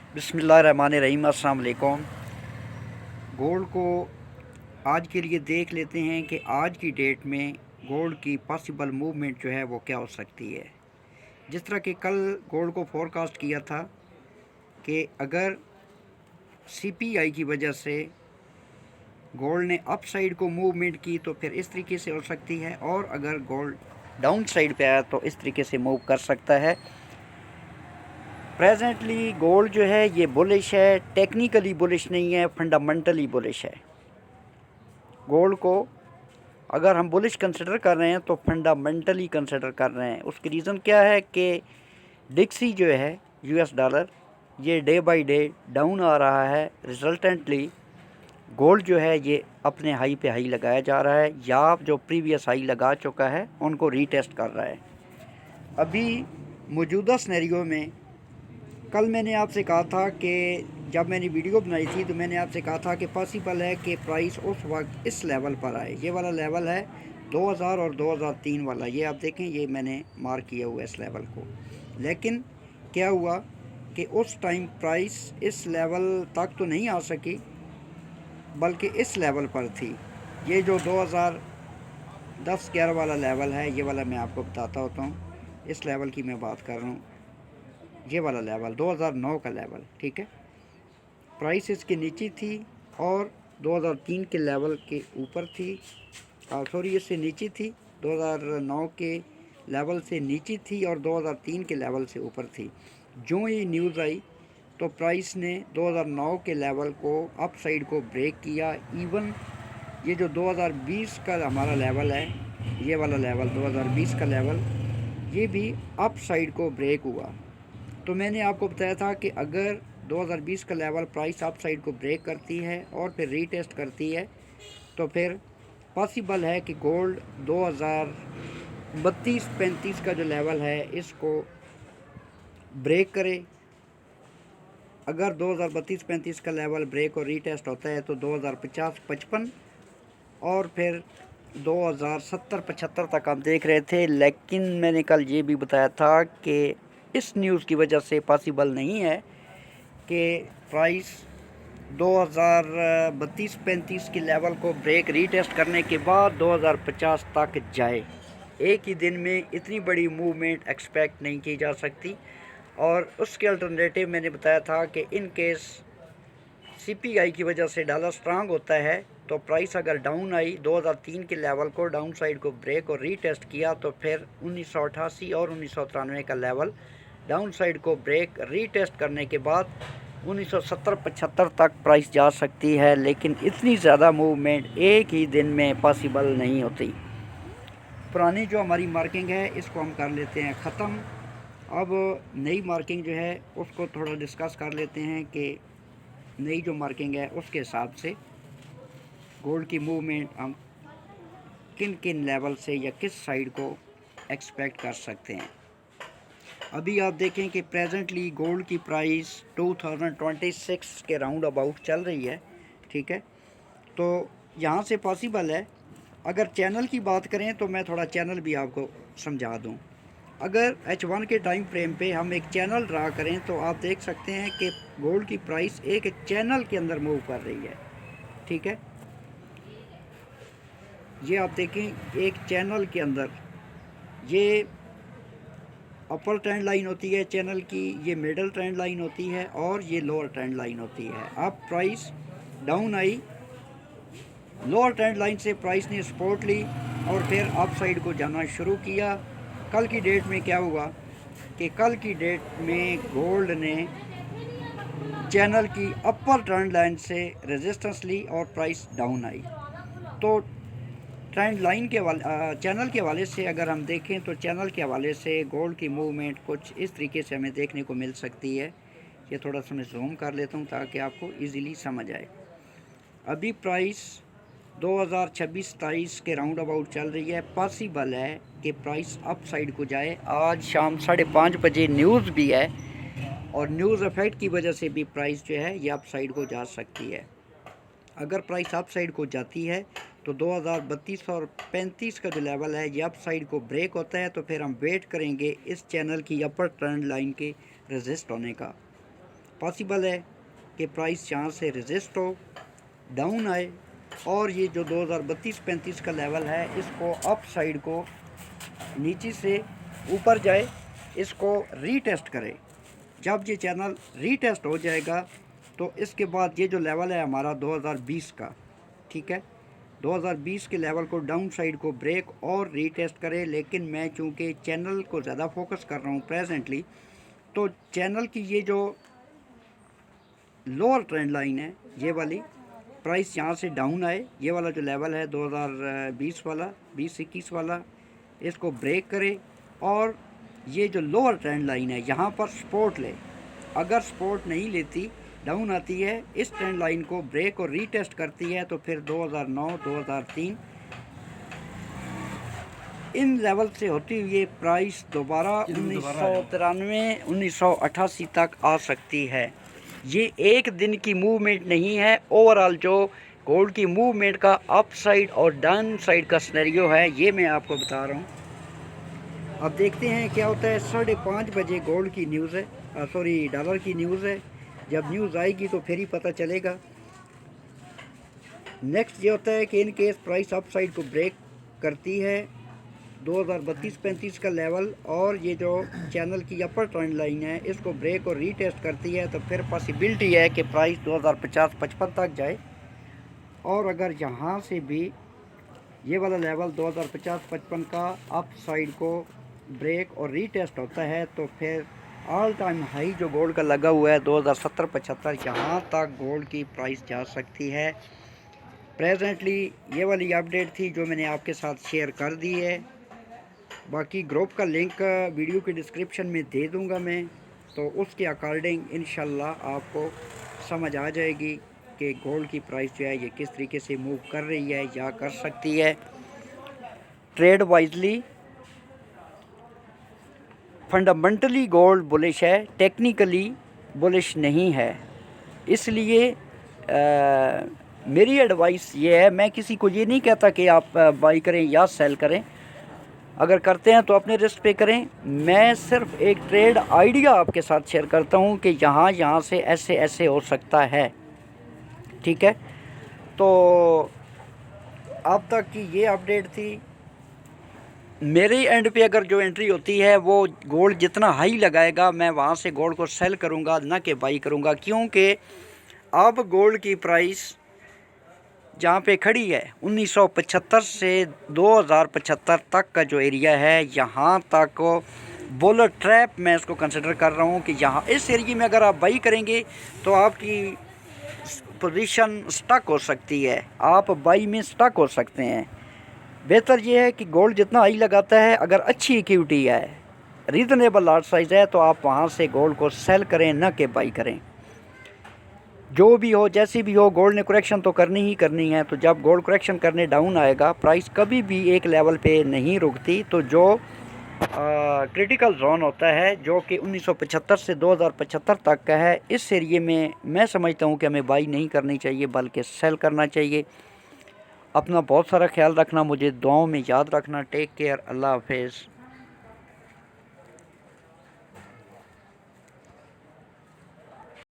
बिस्मिल्लाहिर्रहमानिर्रहीम। अस्सलाम वालेकुम। गोल्ड को आज के लिए देख लेते हैं कि आज की डेट में गोल्ड की पॉसिबल मूवमेंट जो है वो क्या हो सकती है। जिस तरह कि कल गोल्ड को फोरकास्ट किया था कि अगर सीपीआई की वजह से गोल्ड ने अप साइड को मूवमेंट की तो फिर इस तरीके से हो सकती है, और अगर गोल्ड डाउन साइड पे आया तो इस तरीके से मूव कर सकता है। प्रेजेंटली गोल्ड जो है ये बुलिश है, टेक्निकली बुलिश नहीं है, फंडामेंटली बुलिश है। गोल्ड को अगर हम बुलिश कंसिडर कर रहे हैं तो फंडामेंटली कंसिडर कर रहे हैं। उसकी रीज़न क्या है कि डिक्सी जो है यूएस डॉलर ये डे बाय डे डाउन आ रहा है। रिजल्टेंटली गोल्ड जो है ये अपने हाई पे हाई लगाया जा रहा है, या जो प्रीवियस हाई लगा चुका है उनको रीटेस्ट कर रहा है। अभी मौजूदा सिनेरियो में कल मैंने आपसे कहा था कि जब मैंने वीडियो बनाई थी तो मैंने आपसे कहा था कि पॉसिबल है कि प्राइस उस वक्त इस लेवल पर आए। ये वाला लेवल है 2000 और 2003 वाला, ये आप देखें, ये मैंने मार्क किया हुआ है इस लेवल को। लेकिन क्या हुआ कि उस टाइम प्राइस इस लेवल तक तो नहीं आ सकी, बल्कि इस लेवल पर थी। ये जो 2010-11 वाला लेवल है, ये वाला मैं आपको बताता होता हूँ। इस लेवल की मैं बात कर रहा हूँ, ये वाला लेवल 2009 का लेवल, ठीक है। प्राइस इसके नीचे थी और 2003 के लेवल के ऊपर थी, सॉरी इससे नीचे थी, 2009 के लेवल से नीचे थी और 2003 के लेवल से ऊपर थी। जो ये न्यूज़ आई तो प्राइस ने 2009 के लेवल को अप साइड को ब्रेक किया। इवन ये जो 2020 का हमारा लेवल है, ये वाला लेवल 2020 का लेवल, ये भी अप साइड को ब्रेक हुआ। तो मैंने आपको बताया था कि अगर 2020 का लेवल प्राइस अप साइड को ब्रेक करती है और फिर रीटेस्ट करती है तो फिर पॉसिबल है कि गोल्ड 2032-35 का जो लेवल है इसको ब्रेक करे। अगर 2032-35 का लेवल ब्रेक और रीटेस्ट होता है तो 2050-55 और फिर 2070-75 तक हम देख रहे थे। लेकिन मैंने कल ये भी बताया था कि इस न्यूज़ की वजह से पॉसिबल नहीं है कि प्राइस 2032-35 के लेवल को ब्रेक रीटेस्ट करने के बाद 2050 तक जाए। एक ही दिन में इतनी बड़ी मूवमेंट एक्सपेक्ट नहीं की जा सकती। और उसके अल्टरनेटिव मैंने बताया था कि इन केस सीपीआई की वजह से डॉलर स्ट्रांग होता है तो प्राइस अगर डाउन आई 2003 के लेवल को डाउन साइड को ब्रेक और रीटेस्ट किया तो फिर 1988 और 1993 का लेवल डाउन साइड को ब्रेक रीटेस्ट करने के बाद 1970-75 तक प्राइस जा सकती है। लेकिन इतनी ज़्यादा मूवमेंट एक ही दिन में पॉसिबल नहीं होती। पुरानी जो हमारी मार्किंग है इसको हम कर लेते हैं ख़त्म। अब नई मार्किंग जो है उसको थोड़ा डिस्कस कर लेते हैं कि नई जो मार्किंग है उसके हिसाब से गोल्ड की मूवमेंट हम किन किन लेवल से या किस साइड को एक्सपेक्ट कर सकते हैं। अभी आप देखें कि प्रेजेंटली गोल्ड की प्राइस 2026 के राउंड अबाउट चल रही है, ठीक है। तो यहाँ से पॉसिबल है, अगर चैनल की बात करें तो मैं थोड़ा चैनल भी आपको समझा दूँ। अगर H1 के टाइम फ्रेम पे हम एक चैनल ड्रा करें तो आप देख सकते हैं कि गोल्ड की प्राइस एक चैनल के अंदर मूव कर रही है, ठीक है। ये आप देखें एक चैनल के अंदर, ये अपर ट्रेंड लाइन होती है चैनल की, ये मिडल ट्रेंड लाइन होती है और ये लोअर ट्रेंड लाइन होती है। अब price down I, lower trend line से प्राइस ने सपोर्ट ली और फिर अप साइड को जाना शुरू किया। कल की डेट में क्या हुआ कि कल की डेट में गोल्ड ने चैनल की अपर ट्रेंड लाइन से रेजिस्टेंस ली और प्राइस डाउन आई। तो ट्रेंड लाइन के चैनल के हवाले से अगर हम देखें तो चैनल के हवाले से गोल्ड की मूवमेंट कुछ इस तरीके से हमें देखने को मिल सकती है। ये थोड़ा सा मैं जूम कर लेता हूँ ताकि आपको इजीली समझ आए। अभी प्राइस 2026-27 के राउंड अबाउट चल रही है। पॉसिबल है कि प्राइस अप साइड को जाए। आज शाम 5:30 बजे न्यूज़ भी है और न्यूज़ इफेक्ट की वजह से भी प्राइस जो है ये अप साइड को जा सकती है। अगर प्राइस अप साइड को जाती है तो 2032 और 35 का जो लेवल है ये अप साइड को ब्रेक होता है तो फिर हम वेट करेंगे इस चैनल की अपर ट्रेंड लाइन के रेजिस्ट होने का। पॉसिबल है कि प्राइस यहाँ से रेजिस्ट हो, डाउन आए और ये जो 2032-35 का लेवल है इसको अप साइड को नीचे से ऊपर जाए, इसको रीटेस्ट करे। जब ये चैनल रीटेस्ट हो जाएगा तो इसके बाद ये जो लेवल है हमारा 2020 का, ठीक है, 2020 के लेवल को डाउन साइड को ब्रेक और रीटेस्ट करे। लेकिन मैं चूँकि चैनल को ज़्यादा फोकस कर रहा हूँ प्रेजेंटली, तो चैनल की ये जो लोअर ट्रेंड लाइन है ये वाली, प्राइस यहाँ से डाउन आए, ये वाला जो लेवल है 2020 वाला 20-21 वाला, इसको ब्रेक करे और ये जो लोअर ट्रेंड लाइन है यहाँ पर सपोर्ट ले। अगर सपोर्ट नहीं लेती, डाउन आती है, इस ट्रेंड लाइन को ब्रेक और रीटेस्ट करती है, तो फिर 2009-2003 इन लेवल से होती हुई प्राइस दोबारा 1993-1988 तक आ सकती है। ये एक दिन की मूवमेंट नहीं है, ओवरऑल जो गोल्ड की मूवमेंट का अप साइड और डाउन साइड का सिनेरियो है ये मैं आपको बता रहा हूँ। अब देखते हैं क्या होता है। 5:30 बजे गोल्ड की न्यूज़ है, सॉरी डॉलर की न्यूज़ है। जब न्यूज़ आएगी तो फिर ही पता चलेगा। नेक्स्ट ये होता है कि in case price up side को ब्रेक करती है 2032-35 का लेवल और ये जो चैनल की अपर ट्रेंड लाइन है इसको ब्रेक और रीटेस्ट करती है, तो फिर पॉसिबिलिटी है कि प्राइस 2050-55 तक जाए। और अगर यहाँ से भी ये वाला लेवल 2050-55 का अप साइड को ब्रेक और रीटेस्ट होता है, तो फिर ऑल टाइम हाई जो गोल्ड का लगा हुआ है 2070-75 यहाँ तक गोल्ड की प्राइस जा सकती है। प्रेजेंटली ये वाली अपडेट थी जो मैंने आपके साथ शेयर कर दी है। बाकी ग्रुप का लिंक वीडियो के डिस्क्रिप्शन में दे दूंगा मैं, तो उसके अकॉर्डिंग इंशाल्लाह आपको समझ आ जाएगी कि गोल्ड की प्राइस जो है ये किस तरीके से मूव कर रही है या कर सकती है। Trade wisely fundamentally gold bullish है, टेक्निकली बुलिश नहीं है। इसलिए मेरी एडवाइस ये है, मैं किसी को ये नहीं कहता कि आप बाई करें या सेल करें, अगर करते हैं तो अपने रिस्क पे करें। मैं सिर्फ एक ट्रेड आइडिया आपके साथ शेयर करता हूँ कि यहाँ से ऐसे ऐसे हो सकता है, ठीक है। तो अब तक की ये अपडेट थी। मेरे एंड पे अगर जो एंट्री होती है वो गोल्ड जितना हाई लगाएगा मैं वहाँ से गोल्ड को सेल करूँगा, ना कि बाई करूँगा, क्योंकि अब गोल्ड की प्राइस जहाँ पे खड़ी है 1975 से 2075 तक का जो एरिया है, यहाँ तक बुल ट्रैप मैं इसको कंसिडर कर रहा हूँ कि यहाँ इस एरिया में अगर आप बाई करेंगे तो आपकी पोजीशन स्टक हो सकती है, आप बाई में स्टक हो सकते हैं। बेहतर ये है कि गोल्ड जितना हाई लगाता है, अगर अच्छी इक्विटी है, रीज़नेबल लार्ज साइज़ है, तो आप वहाँ से गोल्ड को सेल करें, ना कि बाई करें। जो भी हो, जैसी भी हो, गोल्ड ने करेक्शन तो करनी ही करनी है। तो जब गोल्ड करेक्शन करने डाउन आएगा, प्राइस कभी भी एक लेवल पे नहीं रुकती। तो जो क्रिटिकल जोन होता है जो कि 1975 से 2075 तक का है, इस एरिए में मैं समझता हूँ कि हमें बाई नहीं करनी चाहिए बल्कि सेल करना चाहिए। अपना बहुत सारा ख्याल रखना, मुझे दुआओं में याद रखना। टेक केयर, अल्लाह हाफिज़।